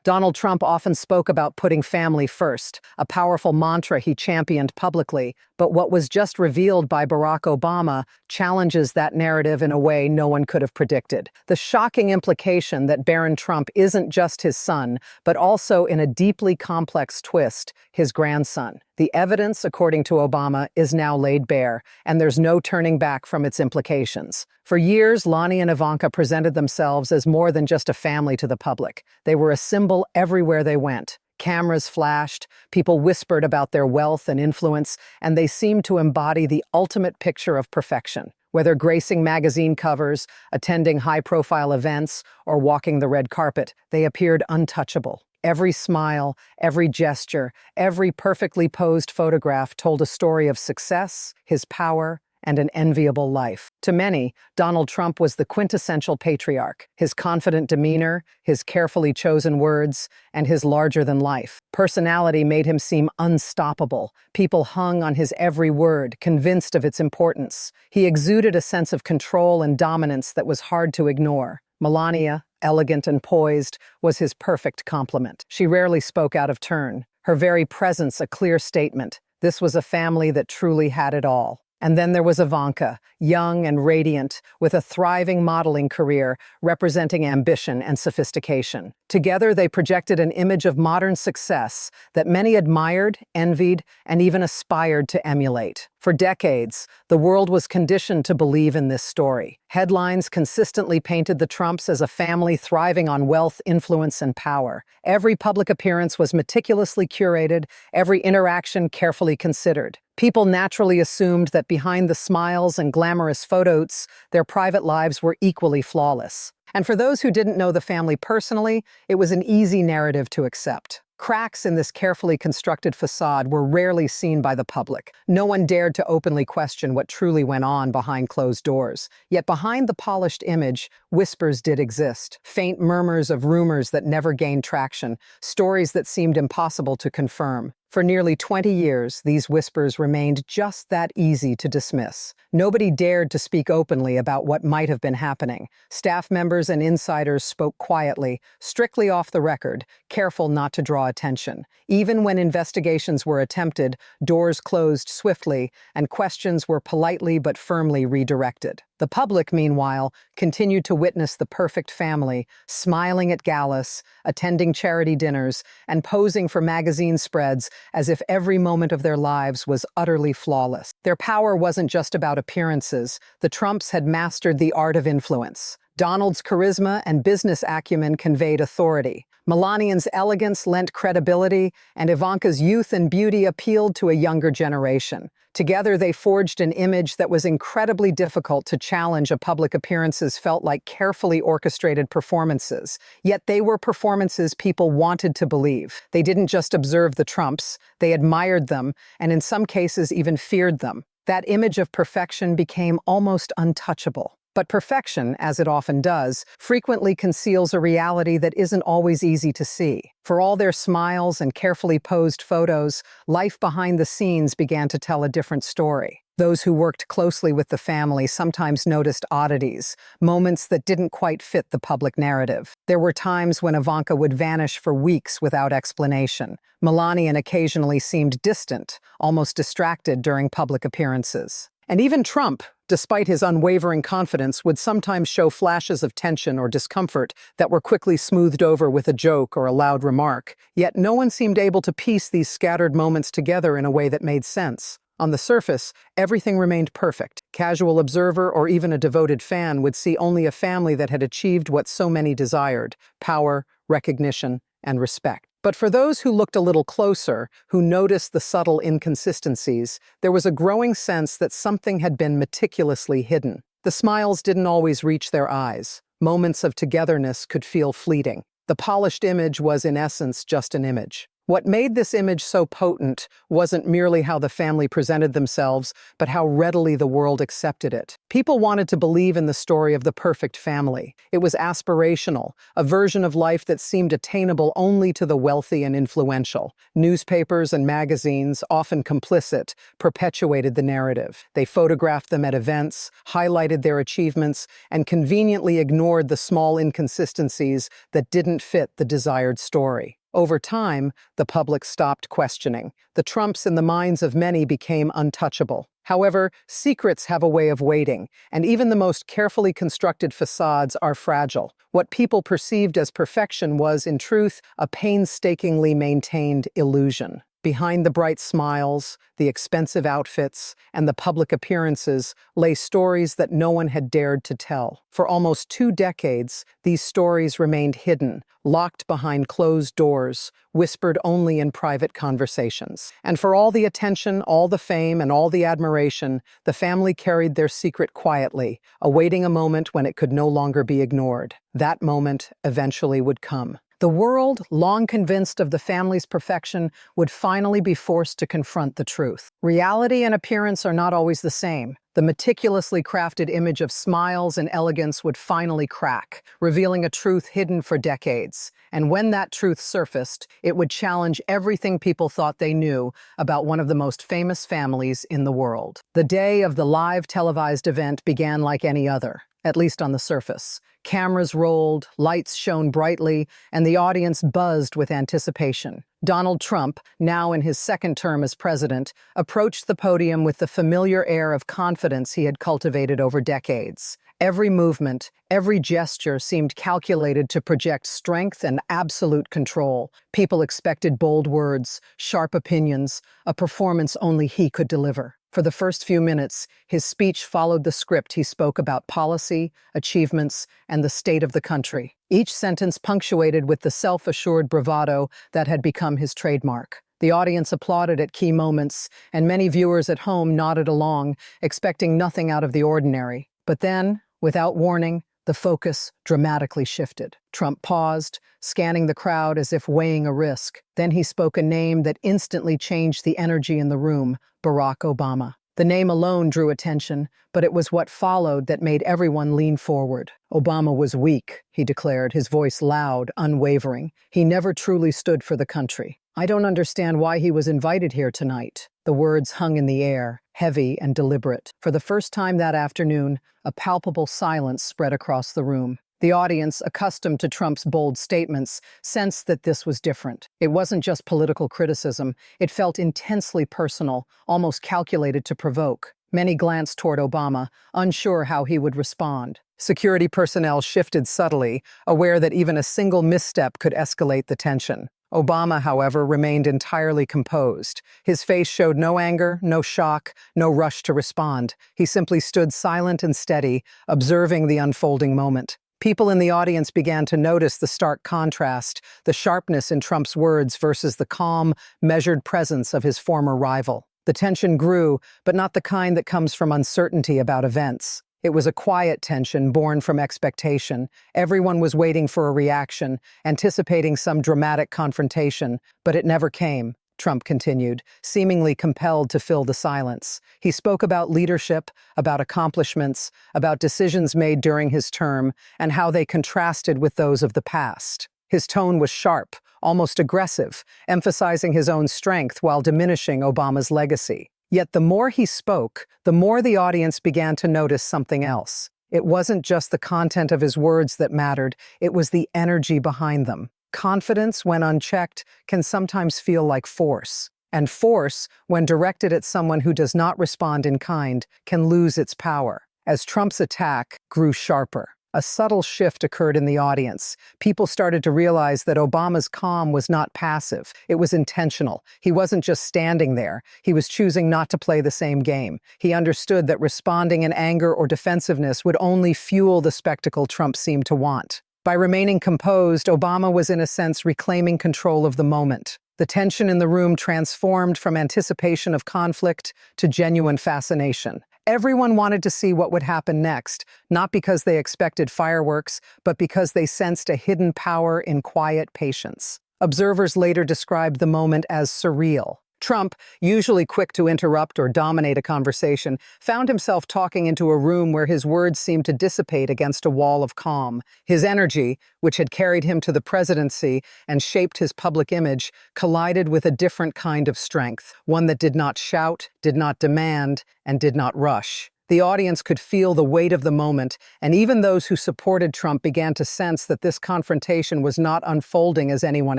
Donald Trump often spoke about putting family first, a powerful mantra he championed publicly, but what was just revealed by Barack Obama challenges that narrative in a way no one could have predicted. The shocking implication that Barron Trump isn't just his son, but also, in a deeply complex twist, his grandson. The evidence, according to Obama, is now laid bare, and there's no turning back from its implications. For years, Lonnie and Ivanka presented themselves as more than just a family to the public. They were a symbol everywhere they went. Cameras flashed, people whispered about their wealth and influence, and they seemed to embody the ultimate picture of perfection. Whether gracing magazine covers, attending high-profile events, or walking the red carpet, they appeared untouchable. Every smile, every gesture, every perfectly posed photograph told a story of success, his power, and an enviable life. To many, Donald Trump was the quintessential patriarch. His confident demeanor, his carefully chosen words, and his larger-than-life personality made him seem unstoppable. People hung on his every word, convinced of its importance. He exuded a sense of control and dominance that was hard to ignore. Melania, elegant and poised, was his perfect complement. She rarely spoke out of turn, her very presence a clear statement. This was a family that truly had it all. And then there was Ivanka, young and radiant, with a thriving modeling career representing ambition and sophistication. Together, they projected an image of modern success that many admired, envied, and even aspired to emulate. For decades, the world was conditioned to believe in this story. Headlines consistently painted the Trumps as a family thriving on wealth, influence, and power. Every public appearance was meticulously curated, every interaction carefully considered. People naturally assumed that behind the smiles and glamorous photos, their private lives were equally flawless. And for those who didn't know the family personally, it was an easy narrative to accept. Cracks in this carefully constructed facade were rarely seen by the public. No one dared to openly question what truly went on behind closed doors. Yet behind the polished image, whispers did exist. Faint murmurs of rumors that never gained traction, stories that seemed impossible to confirm. For nearly 20 years, these whispers remained just that easy to dismiss. Nobody dared to speak openly about what might have been happening. Staff members and insiders spoke quietly, strictly off the record, careful not to draw attention. Even when investigations were attempted, doors closed swiftly, and questions were politely but firmly redirected. The public, meanwhile, continued to witness the perfect family, smiling at galas, attending charity dinners, and posing for magazine spreads as if every moment of their lives was utterly flawless. Their power wasn't just about appearances. The Trumps had mastered the art of influence. Donald's charisma and business acumen conveyed authority. Melania's elegance lent credibility, and Ivanka's youth and beauty appealed to a younger generation. Together, they forged an image that was incredibly difficult to challenge. Public appearances felt like carefully orchestrated performances. Yet they were performances people wanted to believe. They didn't just observe the Trumps, they admired them, and in some cases even feared them. That image of perfection became almost untouchable. But perfection, as it often does, frequently conceals a reality that isn't always easy to see. For all their smiles and carefully posed photos, life behind the scenes began to tell a different story. Those who worked closely with the family sometimes noticed oddities, moments that didn't quite fit the public narrative. There were times when Ivanka would vanish for weeks without explanation. Melania occasionally seemed distant, almost distracted during public appearances. And even Trump, despite his unwavering confidence, would sometimes show flashes of tension or discomfort that were quickly smoothed over with a joke or a loud remark. Yet no one seemed able to piece these scattered moments together in a way that made sense. On the surface, everything remained perfect. Casual observer or even a devoted fan would see only a family that had achieved what so many desired: power, recognition, and respect. But for those who looked a little closer, who noticed the subtle inconsistencies, there was a growing sense that something had been meticulously hidden. The smiles didn't always reach their eyes. Moments of togetherness could feel fleeting. The polished image was, in essence, just an image. What made this image so potent wasn't merely how the family presented themselves, but how readily the world accepted it. People wanted to believe in the story of the perfect family. It was aspirational, a version of life that seemed attainable only to the wealthy and influential. Newspapers and magazines, often complicit, perpetuated the narrative. They photographed them at events, highlighted their achievements, and conveniently ignored the small inconsistencies that didn't fit the desired story. Over time, the public stopped questioning. The Trumps in the minds of many became untouchable. However, secrets have a way of waiting, and even the most carefully constructed facades are fragile. What people perceived as perfection was, in truth, a painstakingly maintained illusion. Behind the bright smiles, the expensive outfits, and the public appearances lay stories that no one had dared to tell. For almost 2 decades, these stories remained hidden, locked behind closed doors, whispered only in private conversations. And for all the attention, all the fame, and all the admiration, the family carried their secret quietly, awaiting a moment when it could no longer be ignored. That moment eventually would come. The world, long convinced of the family's perfection, would finally be forced to confront the truth. Reality and appearance are not always the same. The meticulously crafted image of smiles and elegance would finally crack, revealing a truth hidden for decades. And when that truth surfaced, it would challenge everything people thought they knew about one of the most famous families in the world. The day of the live televised event began like any other, at least on the surface. Cameras rolled, lights shone brightly, and the audience buzzed with anticipation. Donald Trump, now in his 2nd term as president, approached the podium with the familiar air of confidence he had cultivated over decades. Every movement, every gesture seemed calculated to project strength and absolute control. People expected bold words, sharp opinions, a performance only he could deliver. For the first few minutes, his speech followed the script. He spoke about policy, achievements, and the state of the country. Each sentence punctuated with the self-assured bravado that had become his trademark. The audience applauded at key moments, and many viewers at home nodded along, expecting nothing out of the ordinary. But then, without warning, the focus dramatically shifted. Trump paused, scanning the crowd as if weighing a risk. Then he spoke a name that instantly changed the energy in the room: Barack Obama. The name alone drew attention, but it was what followed that made everyone lean forward. Obama was weak, he declared, his voice loud, unwavering. He never truly stood for the country. I don't understand why he was invited here tonight. The words hung in the air, heavy and deliberate. For the first time that afternoon, a palpable silence spread across the room. The audience, accustomed to Trump's bold statements, sensed that this was different. It wasn't just political criticism. It felt intensely personal, almost calculated to provoke. Many glanced toward Obama, unsure how he would respond. Security personnel shifted subtly, aware that even a single misstep could escalate the tension. Obama, however, remained entirely composed. His face showed no anger, no shock, no rush to respond. He simply stood silent and steady, observing the unfolding moment. People in the audience began to notice the stark contrast, the sharpness in Trump's words versus the calm, measured presence of his former rival. The tension grew, but not the kind that comes from uncertainty about events. It was a quiet tension born from expectation. Everyone was waiting for a reaction, anticipating some dramatic confrontation, but it never came. Trump continued, seemingly compelled to fill the silence. He spoke about leadership, about accomplishments, about decisions made during his term, and how they contrasted with those of the past. His tone was sharp, almost aggressive, emphasizing his own strength while diminishing Obama's legacy. Yet the more he spoke, the more the audience began to notice something else. It wasn't just the content of his words that mattered, it was the energy behind them. Confidence, when unchecked, can sometimes feel like force. And force, when directed at someone who does not respond in kind, can lose its power. As Trump's attack grew sharper, a subtle shift occurred in the audience. People started to realize that Obama's calm was not passive. It was intentional. He wasn't just standing there. He was choosing not to play the same game. He understood that responding in anger or defensiveness would only fuel the spectacle Trump seemed to want. By remaining composed, Obama was in a sense reclaiming control of the moment. The tension in the room transformed from anticipation of conflict to genuine fascination. Everyone wanted to see what would happen next, not because they expected fireworks, but because they sensed a hidden power in quiet patience. Observers later described the moment as surreal. Trump, usually quick to interrupt or dominate a conversation, found himself talking into a room where his words seemed to dissipate against a wall of calm. His energy, which had carried him to the presidency and shaped his public image, collided with a different kind of strength, one that did not shout, did not demand, and did not rush. The audience could feel the weight of the moment, and even those who supported Trump began to sense that this confrontation was not unfolding as anyone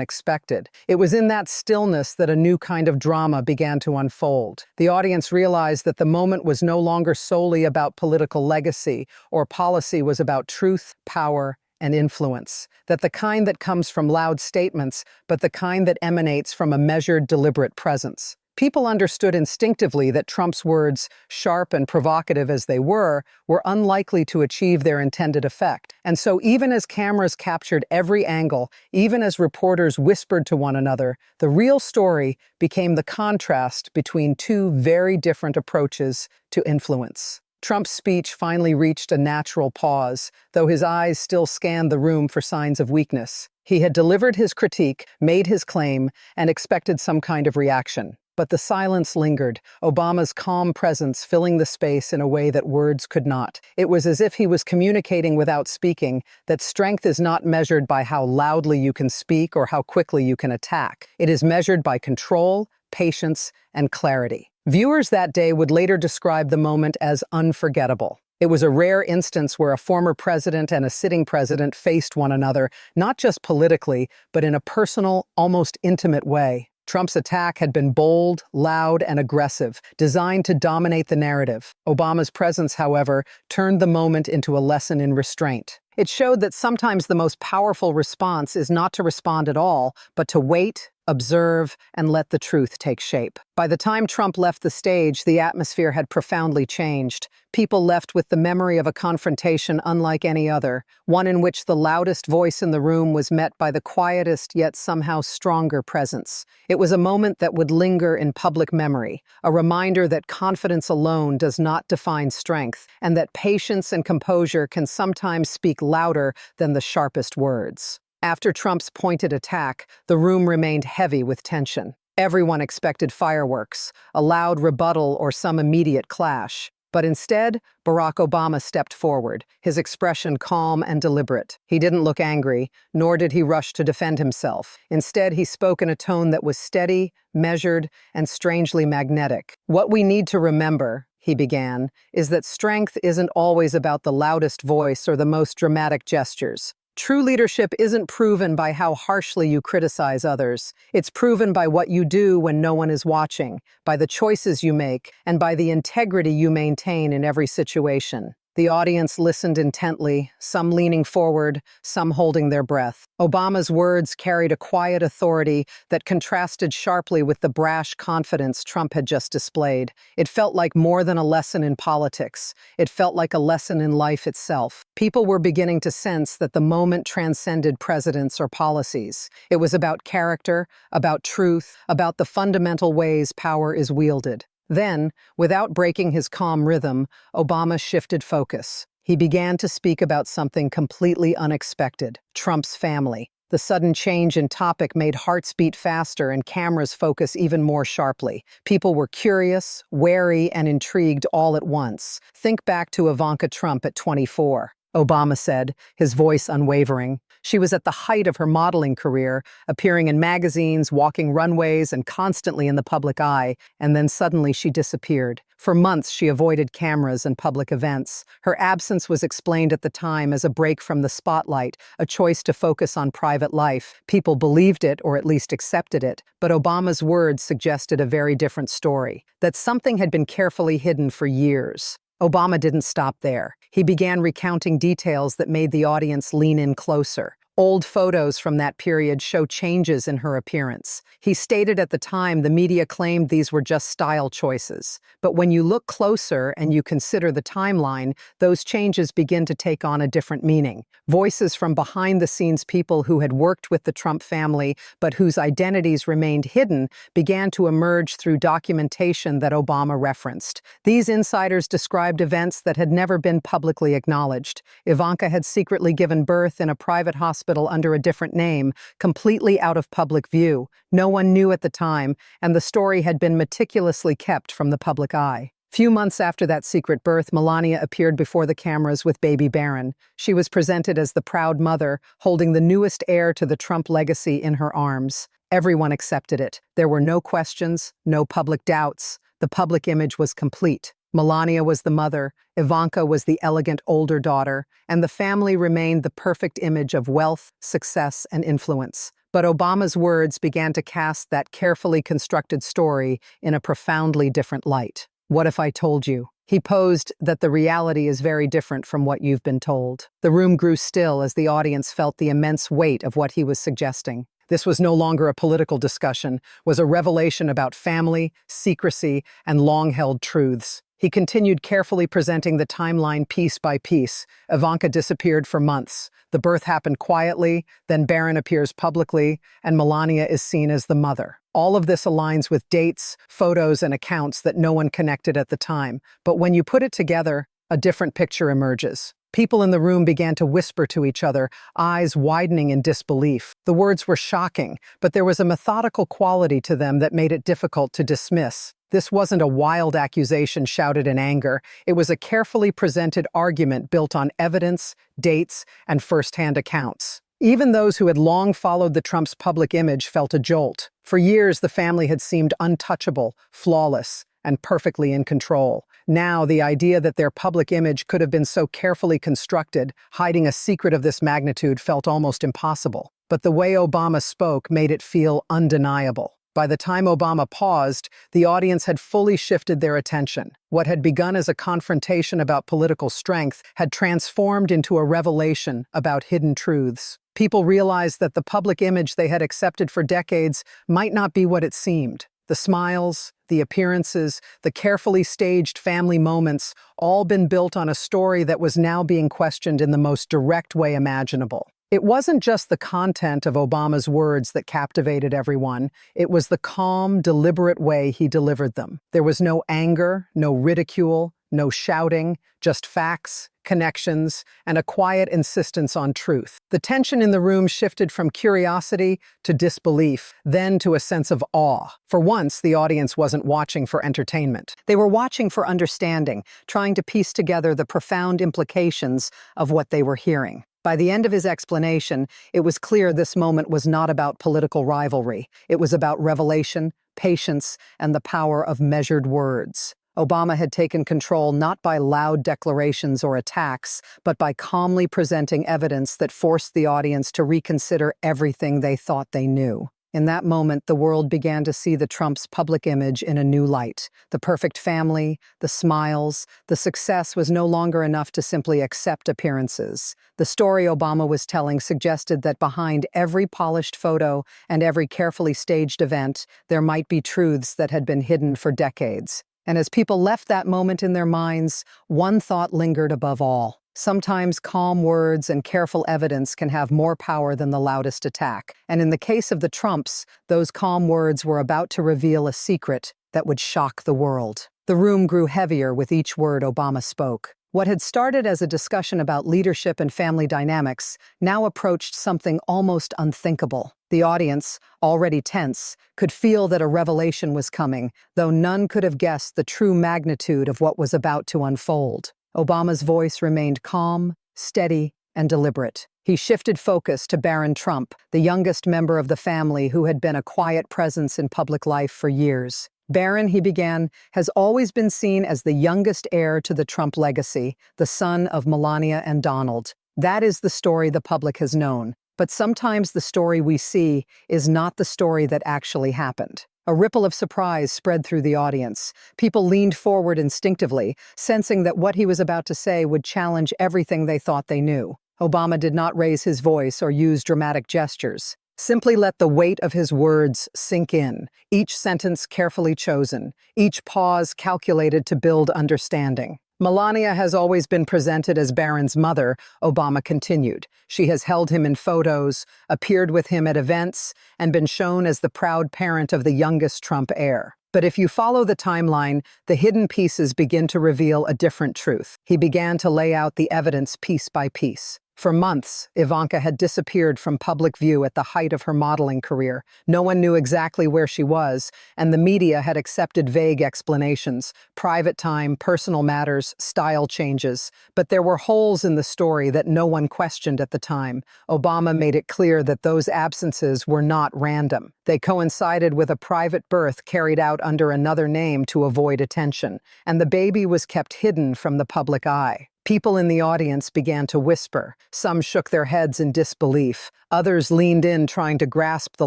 expected. It was in that stillness that a new kind of drama began to unfold. The audience realized that the moment was no longer solely about political legacy or policy, was about truth, power, and influence. That the kind that comes from loud statements, but the kind that emanates from a measured, deliberate presence. People understood instinctively that Trump's words, sharp and provocative as they were unlikely to achieve their intended effect. And so even as cameras captured every angle, even as reporters whispered to one another, the real story became the contrast between two very different approaches to influence. Trump's speech finally reached a natural pause, though his eyes still scanned the room for signs of weakness. He had delivered his critique, made his claim, and expected some kind of reaction. But the silence lingered, Obama's calm presence filling the space in a way that words could not. It was as if he was communicating without speaking, that strength is not measured by how loudly you can speak or how quickly you can attack. It is measured by control, patience, and clarity. Viewers that day would later describe the moment as unforgettable. It was a rare instance where a former president and a sitting president faced one another, not just politically, but in a personal, almost intimate way. Trump's attack had been bold, loud, and aggressive, designed to dominate the narrative. Obama's presence, however, turned the moment into a lesson in restraint. It showed that sometimes the most powerful response is not to respond at all, but to wait, observe, and let the truth take shape. By the time Trump left the stage, the atmosphere had profoundly changed. People left with the memory of a confrontation unlike any other, one in which the loudest voice in the room was met by the quietest yet somehow stronger presence. It was a moment that would linger in public memory, a reminder that confidence alone does not define strength, and that patience and composure can sometimes speak louder than the sharpest words. After Trump's pointed attack, the room remained heavy with tension. Everyone expected fireworks, a loud rebuttal, or some immediate clash. But instead, Barack Obama stepped forward, his expression calm and deliberate. He didn't look angry, nor did he rush to defend himself. Instead, he spoke in a tone that was steady, measured, and strangely magnetic. "What we need to remember," he began, "is that strength isn't always about the loudest voice or the most dramatic gestures. True leadership isn't proven by how harshly you criticize others. It's proven by what you do when no one is watching, by the choices you make, and by the integrity you maintain in every situation." The audience listened intently, some leaning forward, some holding their breath. Obama's words carried a quiet authority that contrasted sharply with the brash confidence Trump had just displayed. It felt like more than a lesson in politics. It felt like a lesson in life itself. People were beginning to sense that the moment transcended presidents or policies. It was about character, about truth, about the fundamental ways power is wielded. Then, without breaking his calm rhythm, Obama shifted focus. He began to speak about something completely unexpected: Trump's family. The sudden change in topic made hearts beat faster and cameras focus even more sharply. People were curious, wary, and intrigued all at once. Think back to Ivanka Trump at 24. Obama said, his voice unwavering. She was at the height of her modeling career, appearing in magazines, walking runways, and constantly in the public eye, and then suddenly she disappeared. For months, she avoided cameras and public events. Her absence was explained at the time as a break from the spotlight, a choice to focus on private life. People believed it, or at least accepted it, but Obama's words suggested a very different story, that something had been carefully hidden for years. Obama didn't stop there. He began recounting details that made the audience lean in closer. Old photos from that period show changes in her appearance. He stated at the time the media claimed these were just style choices. But when you look closer and you consider the timeline, those changes begin to take on a different meaning. Voices from behind-the-scenes people who had worked with the Trump family but whose identities remained hidden began to emerge through documentation that Obama referenced. These insiders described events that had never been publicly acknowledged. Ivanka had secretly given birth in a private hospital hospital under a different name, completely out of public view. No one knew at the time, and the story had been meticulously kept from the public eye. Few months after that secret birth, Melania appeared before the cameras with baby Barron. She was presented as the proud mother, holding the newest heir to the Trump legacy in her arms. Everyone accepted it. There were no questions, no public doubts. The public image was complete. Melania was the mother, Ivanka was the elegant older daughter, and the family remained the perfect image of wealth, success, and influence. But Obama's words began to cast that carefully constructed story in a profoundly different light. What if I told you? He posed that the reality is very different from what you've been told. The room grew still as the audience felt the immense weight of what he was suggesting. This was no longer a political discussion, was a revelation about family, secrecy, and long-held truths. He continued carefully presenting the timeline piece by piece. Ivanka disappeared for months. The birth happened quietly, then Barron appears publicly, and Melania is seen as the mother. All of this aligns with dates, photos, and accounts that no one connected at the time. But when you put it together, a different picture emerges. People in the room began to whisper to each other, eyes widening in disbelief. The words were shocking, but there was a methodical quality to them that made it difficult to dismiss. This wasn't a wild accusation shouted in anger. It was a carefully presented argument built on evidence, dates, and first-hand accounts. Even those who had long followed the Trump's public image felt a jolt. For years, the family had seemed untouchable, flawless, and perfectly in control. Now, the idea that their public image could have been so carefully constructed, hiding a secret of this magnitude, felt almost impossible. But the way Obama spoke made it feel undeniable. By the time Obama paused, the audience had fully shifted their attention. What had begun as a confrontation about political strength had transformed into a revelation about hidden truths. People realized that the public image they had accepted for decades might not be what it seemed. The smiles, the appearances, the carefully staged family moments, all been built on a story that was now being questioned in the most direct way imaginable. It wasn't just the content of Obama's words that captivated everyone. It was the calm, deliberate way he delivered them. There was no anger, no ridicule, no shouting, just facts, connections, and a quiet insistence on truth. The tension in the room shifted from curiosity to disbelief, then to a sense of awe. For once, the audience wasn't watching for entertainment. They were watching for understanding, trying to piece together the profound implications of what they were hearing. By the end of his explanation, it was clear this moment was not about political rivalry. It was about revelation, patience, and the power of measured words. Obama had taken control not by loud declarations or attacks, but by calmly presenting evidence that forced the audience to reconsider everything they thought they knew. In that moment, the world began to see the Trump's public image in a new light. The perfect family, the smiles, the success was no longer enough to simply accept appearances. The story Obama was telling suggested that behind every polished photo and every carefully staged event, there might be truths that had been hidden for decades. And as people left that moment in their minds, one thought lingered above all. Sometimes calm words and careful evidence can have more power than the loudest attack. And in the case of the Trumps, those calm words were about to reveal a secret that would shock the world. The room grew heavier with each word Obama spoke. What had started as a discussion about leadership and family dynamics now approached something almost unthinkable. The audience, already tense, could feel that a revelation was coming, though none could have guessed the true magnitude of what was about to unfold. Obama's voice remained calm, steady, and deliberate. He shifted focus to Barron Trump, the youngest member of the family who had been a quiet presence in public life for years. Barron, he began, has always been seen as the youngest heir to the Trump legacy, the son of Melania and Donald. That is the story the public has known. But sometimes the story we see is not the story that actually happened. A ripple of surprise spread through the audience. People leaned forward instinctively, sensing that what he was about to say would challenge everything they thought they knew. Obama did not raise his voice or use dramatic gestures. Simply let the weight of his words sink in, each sentence carefully chosen, each pause calculated to build understanding. Melania has always been presented as Barron's mother, Obama continued. She has held him in photos, appeared with him at events, and been shown as the proud parent of the youngest Trump heir. But if you follow the timeline, the hidden pieces begin to reveal a different truth. He began to lay out the evidence piece by piece. For months, Ivanka had disappeared from public view at the height of her modeling career. No one knew exactly where she was, and the media had accepted vague explanations: private time, personal matters, style changes. But there were holes in the story that no one questioned at the time. Obama made it clear that those absences were not random. They coincided with a private birth carried out under another name to avoid attention, and the baby was kept hidden from the public eye. People in the audience began to whisper. Some shook their heads in disbelief. Others leaned in, trying to grasp the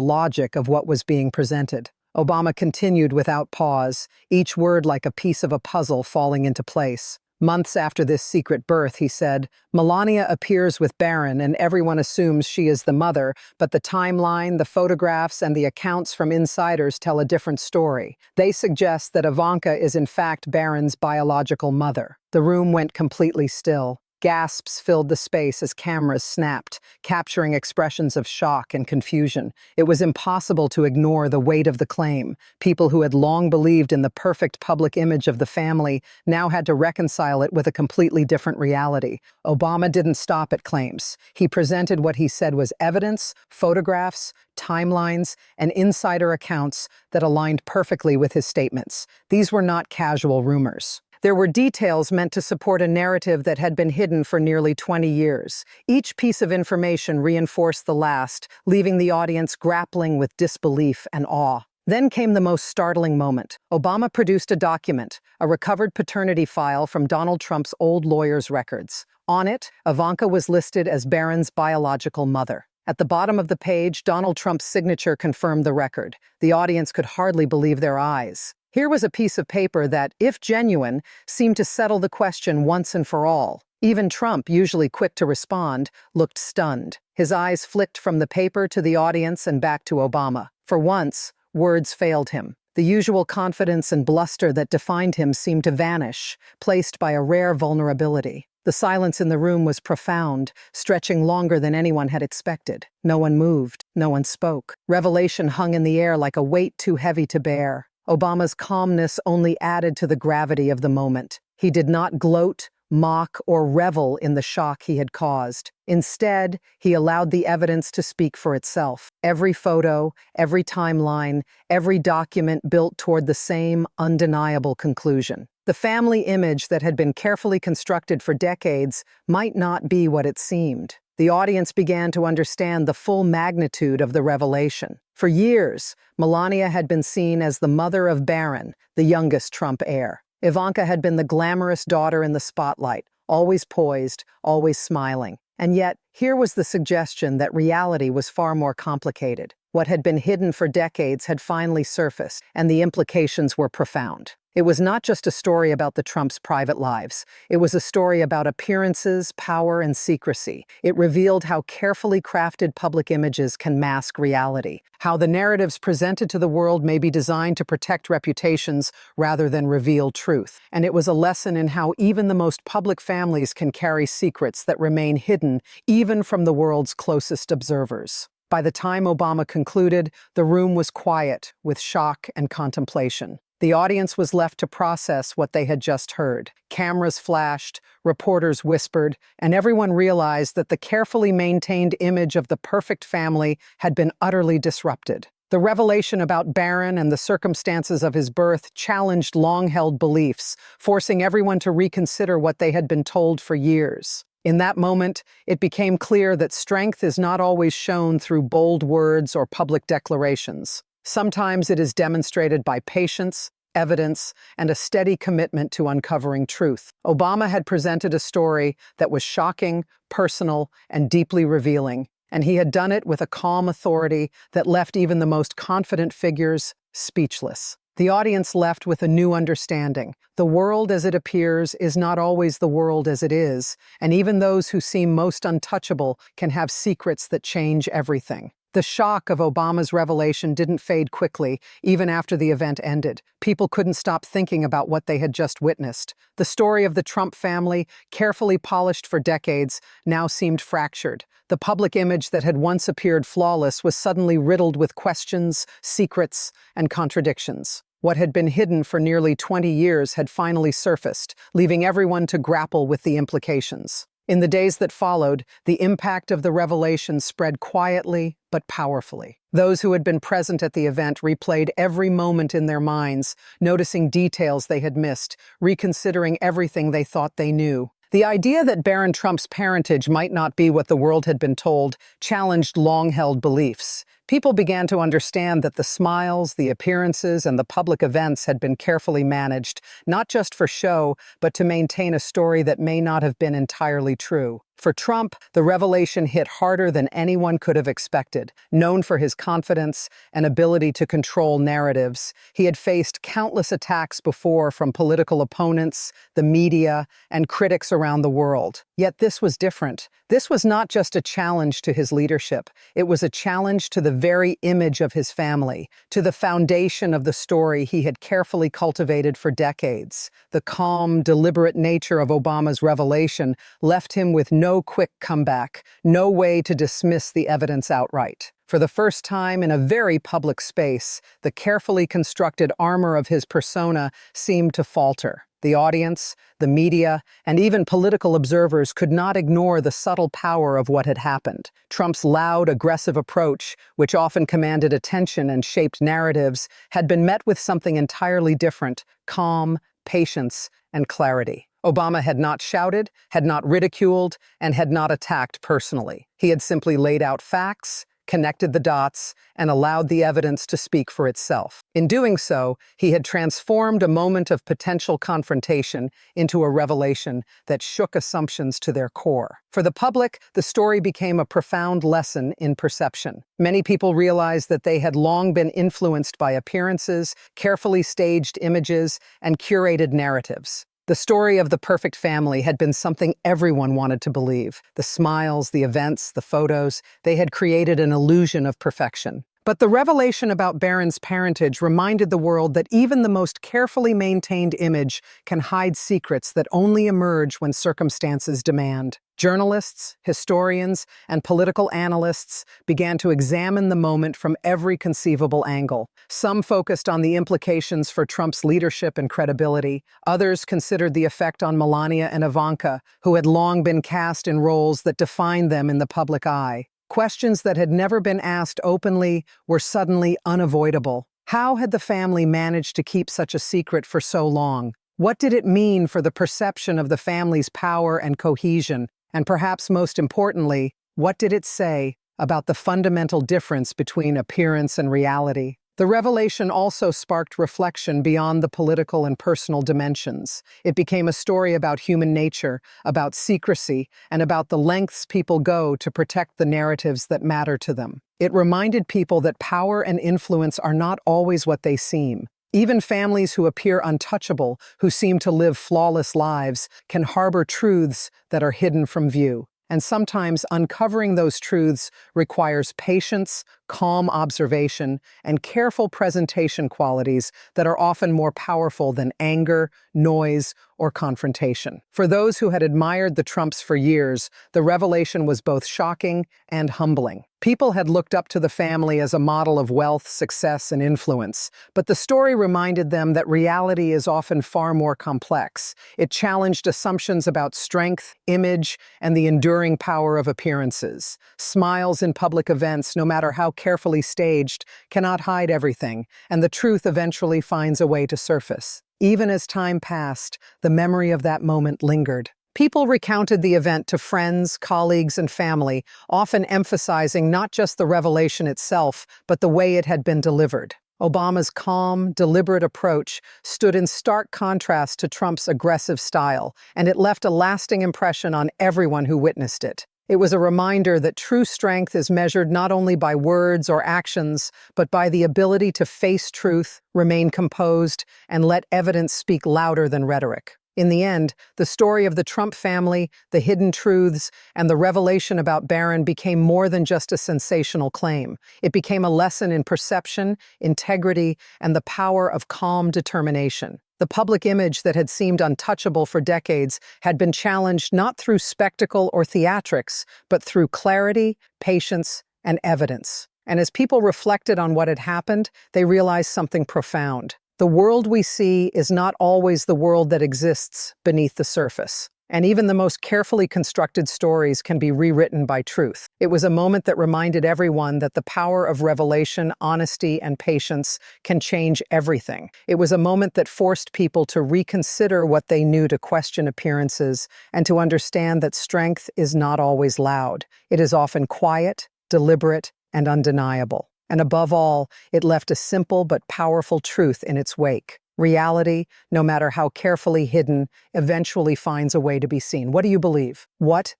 logic of what was being presented. Obama continued without pause, each word like a piece of a puzzle falling into place. Months after this secret birth, he said, "Melania appears with Barron and everyone assumes she is the mother, but the timeline, the photographs, and the accounts from insiders tell a different story. They suggest that Ivanka is in fact Barron's biological mother." The room went completely still. Gasps filled the space as cameras snapped, capturing expressions of shock and confusion. It was impossible to ignore the weight of the claim. People who had long believed in the perfect public image of the family now had to reconcile it with a completely different reality. Obama didn't stop at claims. He presented what he said was evidence, photographs, timelines, and insider accounts that aligned perfectly with his statements. These were not casual rumors. There were details meant to support a narrative that had been hidden for nearly 20 years. Each piece of information reinforced the last, leaving the audience grappling with disbelief and awe. Then came the most startling moment. Obama produced a document, a recovered paternity file from Donald Trump's old lawyer's records. On it, Ivanka was listed as Barron's biological mother. At the bottom of the page, Donald Trump's signature confirmed the record. The audience could hardly believe their eyes. Here was a piece of paper that, if genuine, seemed to settle the question once and for all. Even Trump, usually quick to respond, looked stunned. His eyes flicked from the paper to the audience and back to Obama. For once, words failed him. The usual confidence and bluster that defined him seemed to vanish, placed by a rare vulnerability. The silence in the room was profound, stretching longer than anyone had expected. No one moved. No one spoke. Revelation hung in the air like a weight too heavy to bear. Obama's calmness only added to the gravity of the moment. He did not gloat, mock, or revel in the shock he had caused. Instead, he allowed the evidence to speak for itself. Every photo, every timeline, every document built toward the same undeniable conclusion. The family image that had been carefully constructed for decades might not be what it seemed. The audience began to understand the full magnitude of the revelation. For years, Melania had been seen as the mother of Barron, the youngest Trump heir. Ivanka had been the glamorous daughter in the spotlight, always poised, always smiling. And yet, here was the suggestion that reality was far more complicated. What had been hidden for decades had finally surfaced, and the implications were profound. It was not just a story about the Trumps' private lives. It was a story about appearances, power, and secrecy. It revealed how carefully crafted public images can mask reality, how the narratives presented to the world may be designed to protect reputations rather than reveal truth. And it was a lesson in how even the most public families can carry secrets that remain hidden, even from the world's closest observers. By the time Obama concluded, the room was quiet with shock and contemplation. The audience was left to process what they had just heard. Cameras flashed, reporters whispered, and everyone realized that the carefully maintained image of the perfect family had been utterly disrupted. The revelation about Barron and the circumstances of his birth challenged long-held beliefs, forcing everyone to reconsider what they had been told for years. In that moment, it became clear that strength is not always shown through bold words or public declarations. Sometimes it is demonstrated by patience, evidence, and a steady commitment to uncovering truth. Obama had presented a story that was shocking, personal, and deeply revealing, and he had done it with a calm authority that left even the most confident figures speechless. The audience left with a new understanding. The world as it appears is not always the world as it is, and even those who seem most untouchable can have secrets that change everything. The shock of Obama's revelation didn't fade quickly, even after the event ended. People couldn't stop thinking about what they had just witnessed. The story of the Trump family, carefully polished for decades, now seemed fractured. The public image that had once appeared flawless was suddenly riddled with questions, secrets, and contradictions. What had been hidden for nearly 20 years had finally surfaced, leaving everyone to grapple with the implications. In the days that followed, the impact of the revelation spread quietly but powerfully. Those who had been present at the event replayed every moment in their minds, noticing details they had missed, reconsidering everything they thought they knew. The idea that Barron Trump's parentage might not be what the world had been told challenged long-held beliefs. People began to understand that the smiles, the appearances, and the public events had been carefully managed, not just for show, but to maintain a story that may not have been entirely true. For Trump, the revelation hit harder than anyone could have expected. Known for his confidence and ability to control narratives, he had faced countless attacks before from political opponents, the media, and critics around the world. Yet this was different. This was not just a challenge to his leadership. It was a challenge to the very image of his family, to the foundation of the story he had carefully cultivated for decades. The calm, deliberate nature of Obama's revelation left him with no quick comeback, no way to dismiss the evidence outright. For the first time in a very public space, the carefully constructed armor of his persona seemed to falter. The audience, the media, and even political observers could not ignore the subtle power of what had happened. Trump's loud, aggressive approach, which often commanded attention and shaped narratives, had been met with something entirely different: calm, patience, and clarity. Obama had not shouted, had not ridiculed, and had not attacked personally. He had simply laid out facts, connected the dots, and allowed the evidence to speak for itself. In doing so, he had transformed a moment of potential confrontation into a revelation that shook assumptions to their core. For the public, the story became a profound lesson in perception. Many people realized that they had long been influenced by appearances, carefully staged images, and curated narratives. The story of the perfect family had been something everyone wanted to believe. The smiles, the events, the photos, they had created an illusion of perfection. But the revelation about Barron's parentage reminded the world that even the most carefully maintained image can hide secrets that only emerge when circumstances demand. Journalists, historians, and political analysts began to examine the moment from every conceivable angle. Some focused on the implications for Trump's leadership and credibility. Others considered the effect on Melania and Ivanka, who had long been cast in roles that defined them in the public eye. Questions that had never been asked openly were suddenly unavoidable. How had the family managed to keep such a secret for so long? What did it mean for the perception of the family's power and cohesion? And perhaps most importantly, what did it say about the fundamental difference between appearance and reality? The revelation also sparked reflection beyond the political and personal dimensions. It became a story about human nature, about secrecy, and about the lengths people go to protect the narratives that matter to them. It reminded people that power and influence are not always what they seem. Even families who appear untouchable, who seem to live flawless lives, can harbor truths that are hidden from view. And sometimes uncovering those truths requires patience, calm observation, and careful presentation qualities that are often more powerful than anger, noise, or confrontation. For those who had admired the Trumps for years, the revelation was both shocking and humbling. People had looked up to the family as a model of wealth, success, and influence, but the story reminded them that reality is often far more complex. It challenged assumptions about strength, image, and the enduring power of appearances. Smiles in public events, no matter how carefully staged, cannot hide everything, and the truth eventually finds a way to surface. Even as time passed, the memory of that moment lingered. People recounted the event to friends, colleagues, and family, often emphasizing not just the revelation itself, but the way it had been delivered. Obama's calm, deliberate approach stood in stark contrast to Trump's aggressive style, and it left a lasting impression on everyone who witnessed it. It was a reminder that true strength is measured not only by words or actions, but by the ability to face truth, remain composed, and let evidence speak louder than rhetoric. In the end, the story of the Trump family, the hidden truths, and the revelation about Barron became more than just a sensational claim. It became a lesson in perception, integrity, and the power of calm determination. The public image that had seemed untouchable for decades had been challenged not through spectacle or theatrics, but through clarity, patience, and evidence. And as people reflected on what had happened, they realized something profound. The world we see is not always the world that exists beneath the surface. And even the most carefully constructed stories can be rewritten by truth. It was a moment that reminded everyone that the power of revelation, honesty, and patience can change everything. It was a moment that forced people to reconsider what they knew, to question appearances, and to understand that strength is not always loud. It is often quiet, deliberate, and undeniable. And above all, it left a simple but powerful truth in its wake. Reality, no matter how carefully hidden, eventually finds a way to be seen. What do you believe? What